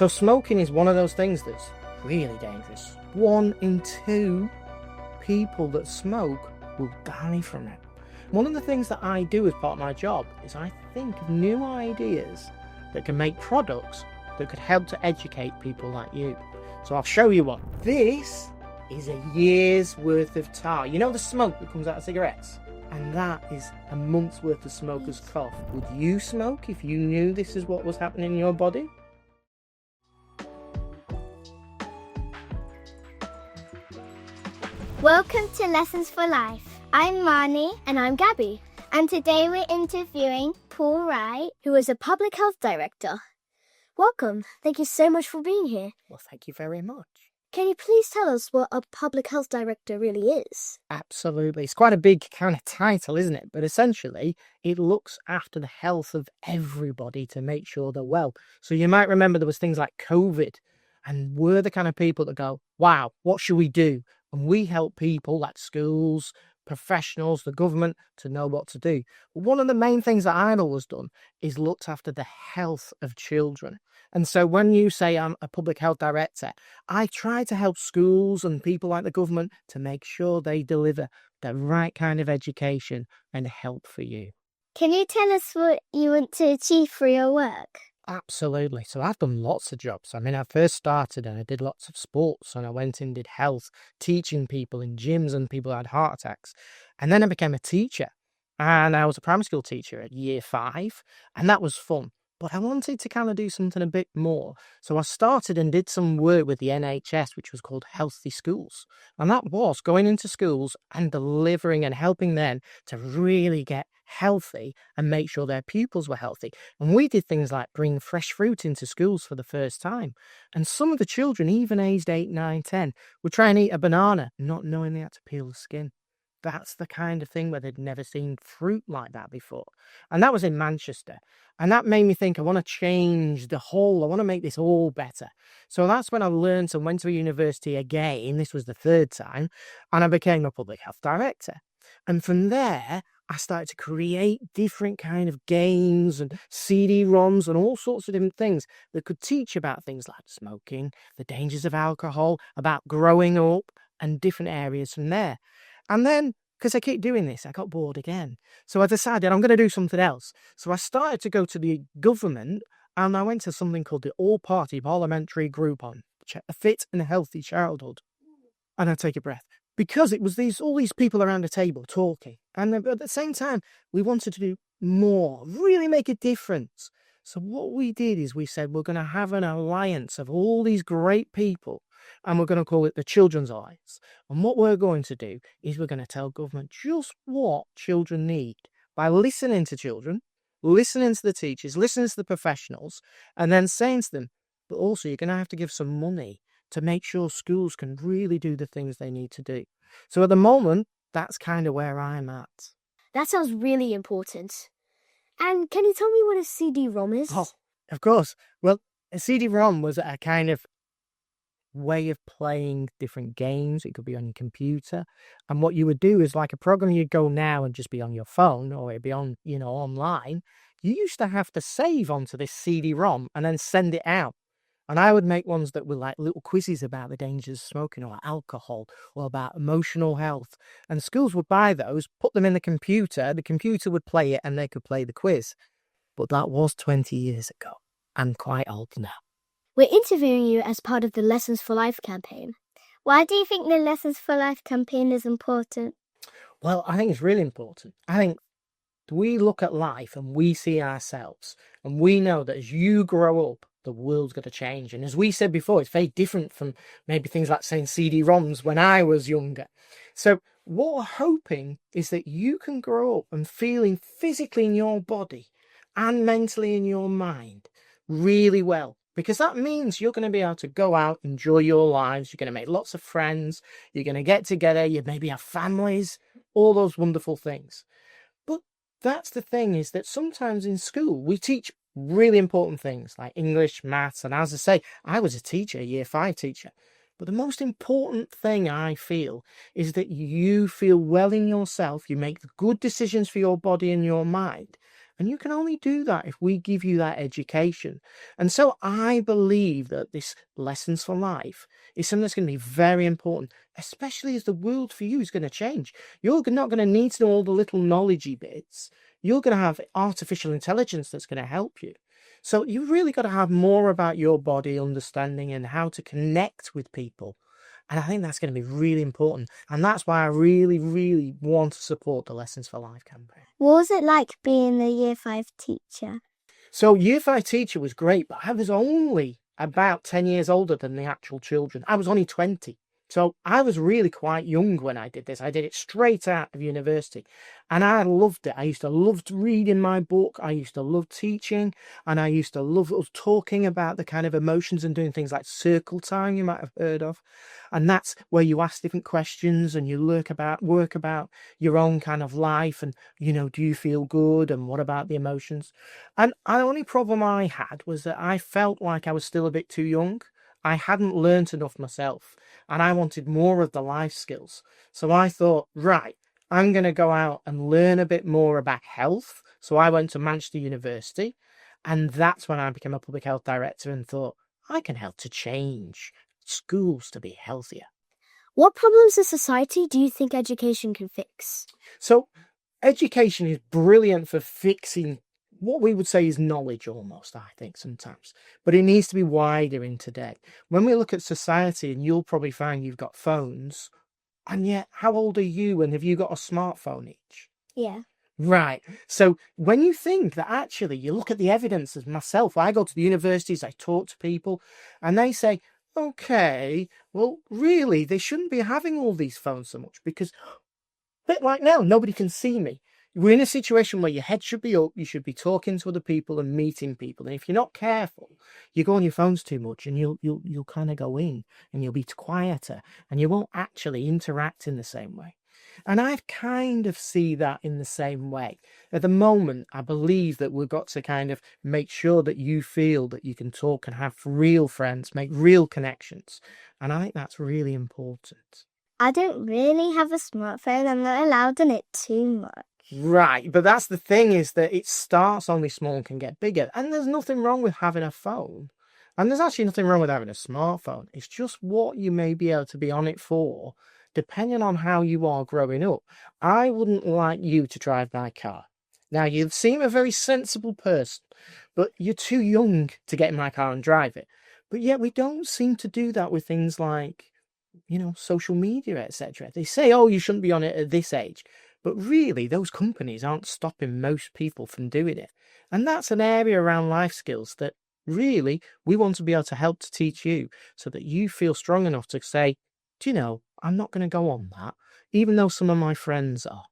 So smoking is one of those things that's really dangerous. 1 in 2 people that smoke will die from it. One of the things that I do as part of my job is I think of new ideas that can make products that could help to educate people like you. So I'll show you one. This is a year's worth of tar. You know the smoke that comes out of cigarettes? And that is a month's worth of smoker's cough. Would you smoke if you knew this is what was happening in your body? Welcome to Lessons for Life. I'm Marnie. And I'm Gabbie. And today we're interviewing Paul Wright, who is a public health director. Welcome. Thank you so much for being here. Well, thank you very much. Can you please tell us what a public health director really is? Absolutely. It's quite a big kind of title, isn't it? But essentially, it looks after the health of everybody to make sure they're well. So you might remember there was things like COVID, and we're the kind of people that go, wow, what should we do? And we help people like schools, professionals, the government to know what to do. But one of the main things that I've always done is looked after the health of children. And so when you say I'm a public health director, I try to help schools and people like the government to make sure they deliver the right kind of education and help for you. Can you tell us what you want to achieve for your work? Absolutely. So I've done lots of jobs. I mean, I first started and I did lots of sports, and I went and did health, teaching people in gyms and people who had heart attacks. And then I became a teacher, and I was a primary school teacher at year 5, and that was fun. But I wanted to kind of do something a bit more. So I started and did some work with the NHS, which was called Healthy Schools. And that was going into schools and delivering and helping them to really get healthy and make sure their pupils were healthy. And we did things like bring fresh fruit into schools for the first time. And some of the children, even aged 8, 9, 10, would try and eat a banana, not knowing they had to peel the skin. That's the kind of thing where they'd never seen fruit like that before. And that was in Manchester. And that made me think, I want to change I want to make this all better. So that's when I learned and went to a university again. This was the 3rd time. And I became a public health director. And from there, I started to create different kind of games and CD-ROMs and all sorts of different things that could teach about things like smoking, the dangers of alcohol, about growing up, and different areas from there. And then, because I keep doing this, I got bored again. So I decided I'm going to do something else. So I started to go to the government, and I went to something called the All-Party Parliamentary Group on a Fit and Healthy Childhood. And I take a breath. Because it was all these people around the table talking. And at the same time, we wanted to do more, really make a difference. So what we did is we said we're going to have an alliance of all these great people, and we're going to call it the Children's Alliance. And what we're going to do is we're going to tell government just what children need by listening to children, listening to the teachers, listening to the professionals, and then saying to them, but also you're going to have to give some money to make sure schools can really do the things they need to do. So at the moment, that's kind of where I'm at. That sounds really important. And can you tell me what a CD-ROM is? Oh, of course. Well, a CD-ROM was a kind of way of playing different games. It could be on your computer. And what you would do is like a program you'd go now and just be on your phone, or it'd be on, online. You used to have to save onto this CD-ROM and then send it out. And I would make ones that were like little quizzes about the dangers of smoking or alcohol or about emotional health. And schools would buy those, put them in the computer would play it, and they could play the quiz. But that was 20 years ago. I'm quite old now. We're interviewing you as part of the Lessons for Life campaign. Why do you think the Lessons for Life campaign is important? Well, I think it's really important. I think we look at life and we see ourselves, and we know that as you grow up, the world's going to change. And as we said before, it's very different from maybe things like saying CD-ROMs when I was younger. So what we're hoping is that you can grow up and feeling physically in your body and mentally in your mind really well. Because that means you're going to be able to go out, enjoy your lives. You're going to make lots of friends. You're going to get together. You maybe have families, all those wonderful things. But that's the thing, is that sometimes in school we teach really important things like English, maths, and as I say, I was a teacher, a year 5 teacher. But the most important thing I feel is that you feel well in yourself, you make good decisions for your body and your mind, And you can only do that if we give you that education. And so I believe that this lessons for life is something that's going to be very important, especially as the world for you is going to change. You're not going to need to know all the little knowledgey bits. You're going to have artificial intelligence that's going to help you. So you've really got to have more about your body understanding and how to connect with people. And I think that's going to be really important. And that's why I really, really want to support the Lessons for Life campaign. What was it like being a Year 5 teacher? So Year 5 teacher was great, but I was only about 10 years older than the actual children. I was only 20. So I was really quite young when I did this. I did it straight out of university and I loved it. I used to love reading my book. I used to love teaching and I used to love talking about the kind of emotions and doing things like circle time you might have heard of. And that's where you ask different questions and you work about your own kind of life and, do you feel good and what about the emotions? And the only problem I had was that I felt like I was still a bit too young. I hadn't learnt enough myself and I wanted more of the life skills. So I thought, right, I'm going to go out and learn a bit more about health. So I went to Manchester University and that's when I became a public health director and thought, I can help to change schools to be healthier. What problems in society do you think education can fix? So education is brilliant for fixing what we would say is knowledge almost, I think, sometimes. But it needs to be wider in today. When we look at society, and you'll probably find you've got phones, and yet, how old are you and have you got a smartphone each? Yeah. Right. So when you think that actually, you look at the evidence as myself, I go to the universities, I talk to people, and they say, okay, well, really, they shouldn't be having all these phones so much because, a bit like now, nobody can see me. We're in a situation where your head should be up, you should be talking to other people and meeting people. And if you're not careful, you go on your phones too much and you'll kind of go in and you'll be quieter and you won't actually interact in the same way. And I kind of see that in the same way. At the moment, I believe that we've got to kind of make sure that you feel that you can talk and have real friends, make real connections. And I think that's really important. I don't really have a smartphone. I'm not allowed on it too much. Right, but that's the thing is that it starts only small and can get bigger. And there's nothing wrong with having a phone. And there's actually nothing wrong with having a smartphone. It's just what you may be able to be on it for, depending on how you are growing up. I wouldn't like you to drive my car. Now, you seem a very sensible person, but you're too young to get in my car and drive it. But yet we don't seem to do that with things like, social media, etc. They say, oh, you shouldn't be on it at this age. But really, those companies aren't stopping most people from doing it. And that's an area around life skills that really we want to be able to help to teach you so that you feel strong enough to say, I'm not going to go on that, even though some of my friends are.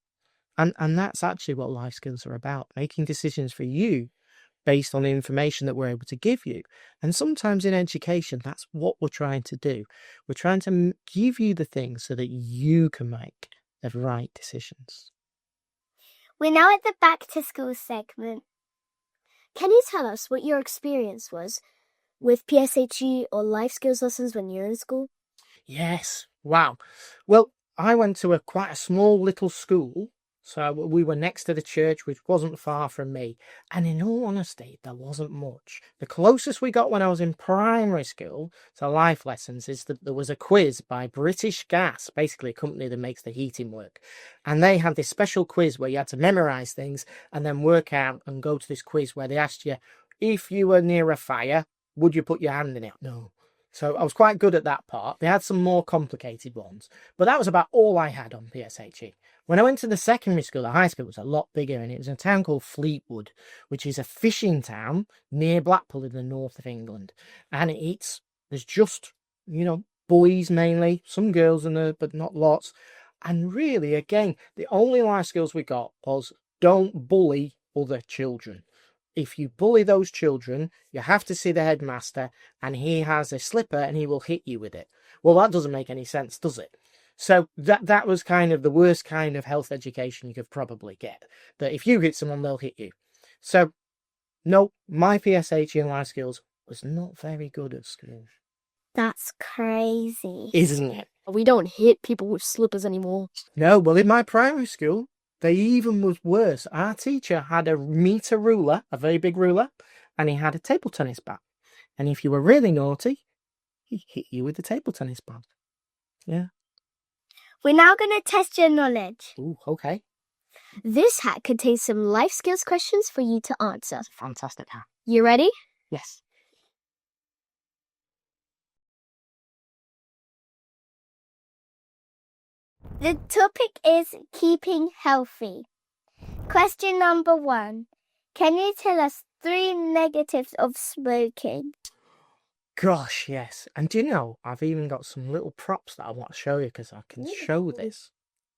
And that's actually what life skills are about, making decisions for you based on the information that we're able to give you. And sometimes in education, that's what we're trying to do. We're trying to give you the things so that you can make the right decisions. We're now at the back to school segment. Can you tell us what your experience was with PSHE or life skills lessons when you were in school? Yes. Wow. Well, I went to quite a small little school. So we were next to the church, which wasn't far from me. And in all honesty, there wasn't much. The closest we got when I was in primary school to life lessons is that there was a quiz by British Gas, basically a company that makes the heating work. And they had this special quiz where you had to memorize things and then work out and go to this quiz where they asked you, if you were near a fire, would you put your hand in it? No. So I was quite good at that part. They had some more complicated ones. But that was about all I had on PSHE. When I went to the secondary school, the high school was a lot bigger, and it was a town called Fleetwood, which is a fishing town near Blackpool in the north of England. And there's just, boys mainly, some girls in there, but not lots. And really, again, the only life skills we got was don't bully other children. If you bully those children, you have to see the headmaster and he has a slipper and he will hit you with it. Well, that doesn't make any sense, does it? So that was kind of the worst kind of health education you could probably get. That if you hit someone, they'll hit you. So, no, my PSHE and life skills was not very good at school. That's crazy. Isn't it? We don't hit people with slippers anymore. No, well, in my primary school, They even was worse. Our teacher had a meter ruler, a very big ruler, and he had a table tennis bat. And if you were really naughty, he hit you with the table tennis bat. Yeah. We're now going to test your knowledge. Ooh, okay. This hat contains some life skills questions for you to answer. Fantastic hat. You ready? Yes. The topic is keeping healthy. Question number 1. Can you tell us 3 negatives of smoking? Gosh, yes. And do you know, I've even got some little props that I want to show you because I can show this.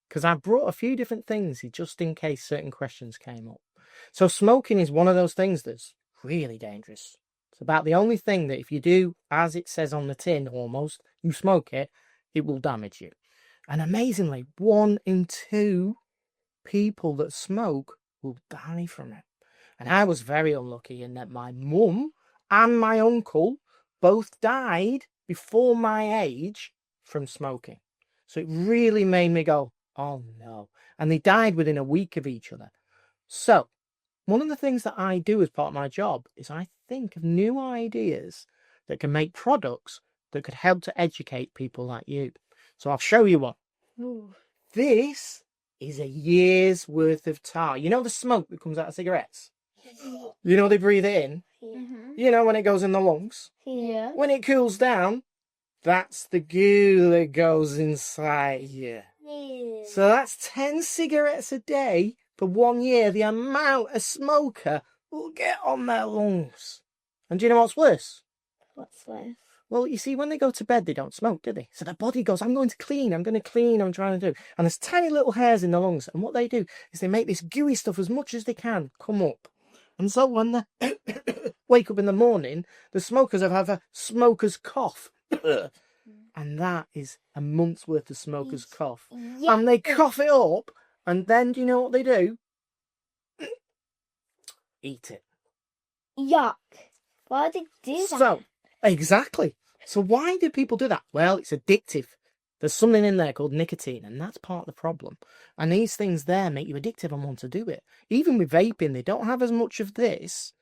Because I brought a few different things just in case certain questions came up. So smoking is one of those things that's really dangerous. It's about the only thing that if you do, as it says on the tin almost, you smoke it, it will damage you. And amazingly, 1 in 2 people that smoke will die from it. And I was very unlucky in that my mum and my uncle both died before my age from smoking. So it really made me go, oh no. And they died within a week of each other. So one of the things that I do as part of my job is I think of new ideas that can make products that could help to educate people like you. So I'll show you one. Ooh. This is a year's worth of tar. You know the smoke that comes out of cigarettes? You know they breathe it in? Mm-hmm. You know when it goes in the lungs? Yeah. When it cools down, that's the goo that goes inside you. So that's 10 cigarettes a day for 1 year, the amount a smoker will get on their lungs. And do you know what's worse? What's worse? Well, you see, when they go to bed, they don't smoke, do they? So their body goes, I'm going to clean, I'm trying to do. And there's tiny little hairs in the lungs. And what they do is they make this gooey stuff as much as they can come up. And so when they wake up in the morning, the smokers have a smoker's cough. And that is a month's worth of smoker's cough. Yeah. And they cough it up, and then do you know what they do? Eat it. Yuck. Why did they do that? So, exactly. So why do people do that? Well, it's addictive. There's something in there called nicotine, and that's part of the problem. And these things there make you addictive and want to do it. Even with vaping, they don't have as much of this,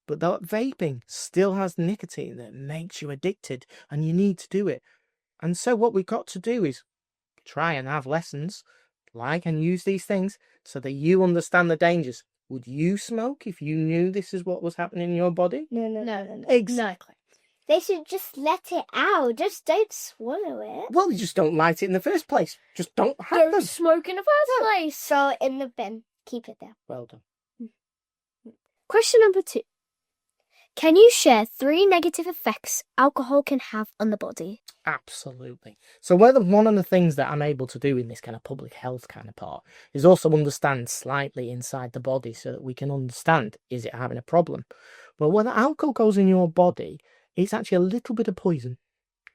but that vaping still has nicotine that makes you addicted, and you need to do it. And so what we've got to do is try and have lessons, like and use these things, so that you understand the dangers. Would you smoke if you knew this is what was happening in your body? No. Exactly. They should just let it out. Just don't swallow it. Well, you just don't light it in the first place. Just don't have Don't them. smoke in the first place. Throw it in the bin. Keep it there. Well done. Question number 2. Can you share 3 negative effects alcohol can have on the body? Absolutely. So one of the things that I'm able to do in this kind of public health kind of part is also understand slightly inside the body so that we can understand, is it having a problem? Well, when alcohol goes in your body, it's actually a little bit of poison.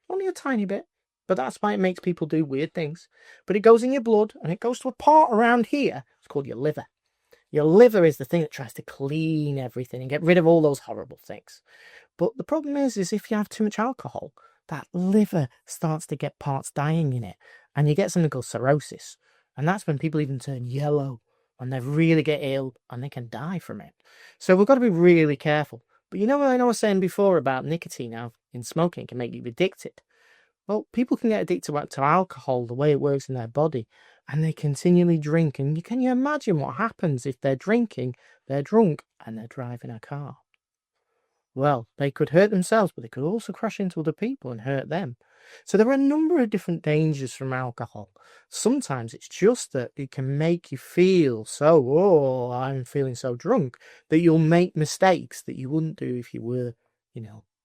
Only a tiny bit. But that's why it makes people do weird things. But it goes in your blood and it goes to a part around here. It's called your liver. Your liver is the thing that tries to clean everything and get rid of all those horrible things. But the problem is if you have too much alcohol, that liver starts to get parts dying in it. And you get something called cirrhosis. And that's when people even turn yellow and they really get ill and they can die from it. So we've got to be really careful. But you know what I was saying before about nicotine now in smoking can make you addicted? Well, people can get addicted to alcohol, the way it works in their body, and they continually drink. And can you imagine what happens if they're drinking, they're drunk, and they're driving a car? Well, they could hurt themselves, but they could also crash into other people and hurt them. So there are a number of different dangers from alcohol. Sometimes it's just that it can make you feel so, I'm feeling so drunk, that you'll make mistakes that you wouldn't do if you were,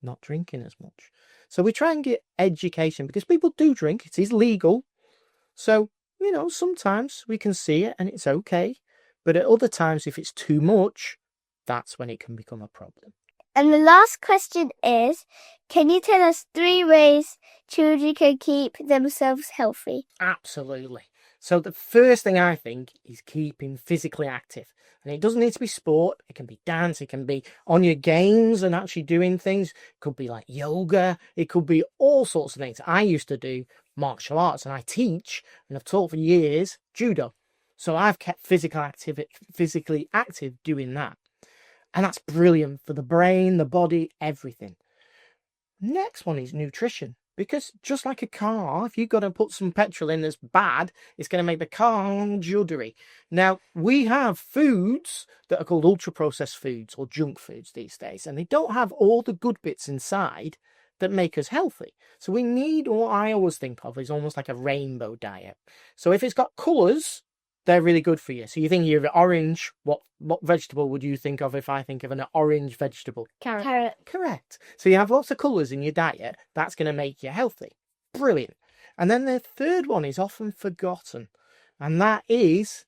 not drinking as much. So we try and get education because people do drink. It is legal. So, sometimes we can see it and it's okay. But at other times, if it's too much, that's when it can become a problem. And the last question is, can you tell us 3 ways children can keep themselves healthy? Absolutely. So the first thing I think is keeping physically active. And it doesn't need to be sport. It can be dance. It can be on your games and actually doing things. It could be like yoga. It could be all sorts of things. I used to do martial arts and I teach and I've taught for years judo. So I've kept physically active doing that. And that's brilliant for the brain, the body, everything. Next one is nutrition. Because just like a car, if you've got to put some petrol in that's bad, it's going to make the car juddery. Now, we have foods that are called ultra-processed foods or junk foods these days, and they don't have all the good bits inside that make us healthy. So we need what I always think of as almost like a rainbow diet. So if it's got colours, they're really good for you. So you think you're orange, what vegetable would you think of if I think of an orange vegetable? Carrot. Correct. So you have lots of colours in your diet. That's going to make you healthy. Brilliant. And then the third one is often forgotten, and that is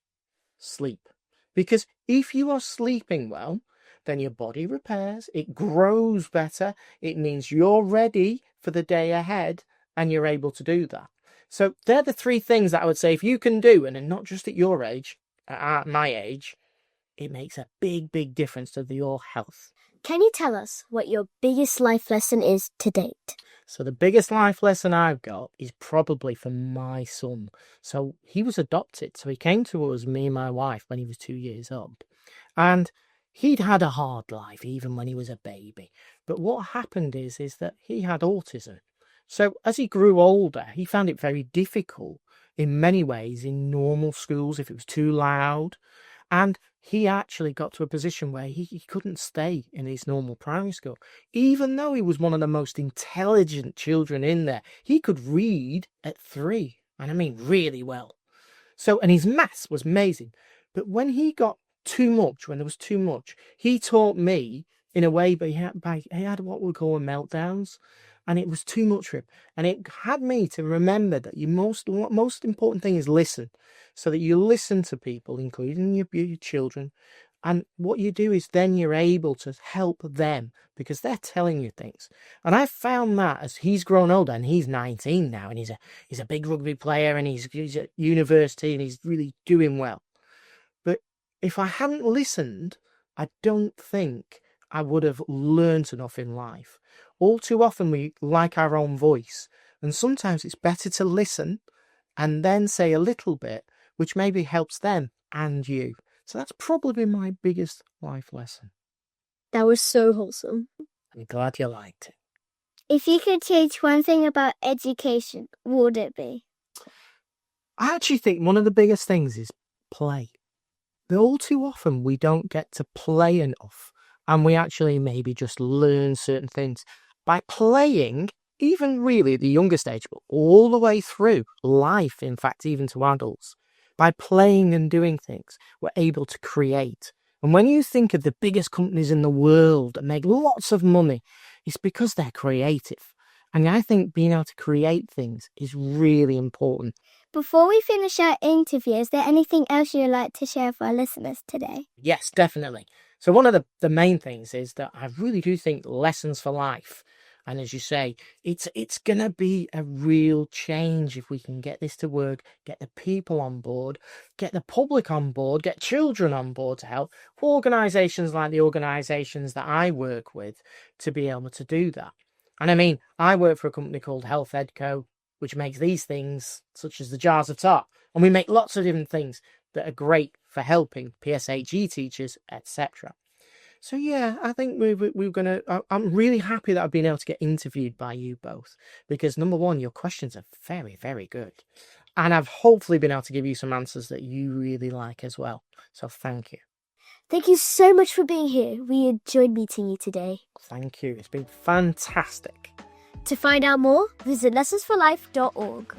sleep. Because if you are sleeping well, then your body repairs, it grows better. It means you're ready for the day ahead, and you're able to do that. So they're the three things that I would say if you can do, and not just at your age, at my age, it makes a big, big difference to your health. Can you tell us what your biggest life lesson is to date? So the biggest life lesson I've got is probably from my son. So he was adopted. So he came to us, me and my wife, when he was 2 years old. And he'd had a hard life, even when he was a baby. But what happened is that he had autism. So as he grew older, he found it very difficult in many ways in normal schools if it was too loud. And he actually got to a position where he couldn't stay in his normal primary school. Even though he was one of the most intelligent children in there, he could read at 3. And I mean really well. So, and his maths was amazing. But when he got too much, when there was too much, he taught me in a way, but he had what we call meltdowns. And it was too much for him. And it had me to remember that your most important thing is listen. So that you listen to people, including your children. And what you do is then you're able to help them because they're telling you things. And I've found that as he's grown older, and he's 19 now, and he's a big rugby player, and he's at university, and he's really doing well. But if I hadn't listened, I don't think I would have learned enough in life. All too often we like our own voice, and sometimes it's better to listen and then say a little bit, which maybe helps them and you. So that's probably my biggest life lesson. That was so wholesome. I'm glad you liked it. If you could change one thing about education, what would it be? I actually think one of the biggest things is play. All too often we don't get to play enough, and we actually maybe just learn certain things. By playing, even really at the youngest age, but all the way through life, in fact, even to adults, by playing and doing things, we're able to create. And when you think of the biggest companies in the world that make lots of money, it's because they're creative. And I think being able to create things is really important. Before we finish our interview, is there anything else you'd like to share for our listeners today? Yes, definitely. So one of the main things is that I really do think lessons for life. And as you say, it's going to be a real change if we can get this to work, get the people on board, get the public on board, get children on board to help, organisations like the organisations that I work with to be able to do that. And I mean, I work for a company called Health Edco, which makes these things, such as the jars of tar. And we make lots of different things that are great for helping PSHE teachers, etc. So yeah, I think we're going to... I'm really happy that I've been able to get interviewed by you both. Because number one, your questions are very, very good. And I've hopefully been able to give you some answers that you really like as well. So thank you. Thank you so much for being here. We enjoyed meeting you today. Thank you. It's been fantastic. To find out more, visit lessonsforlife.org.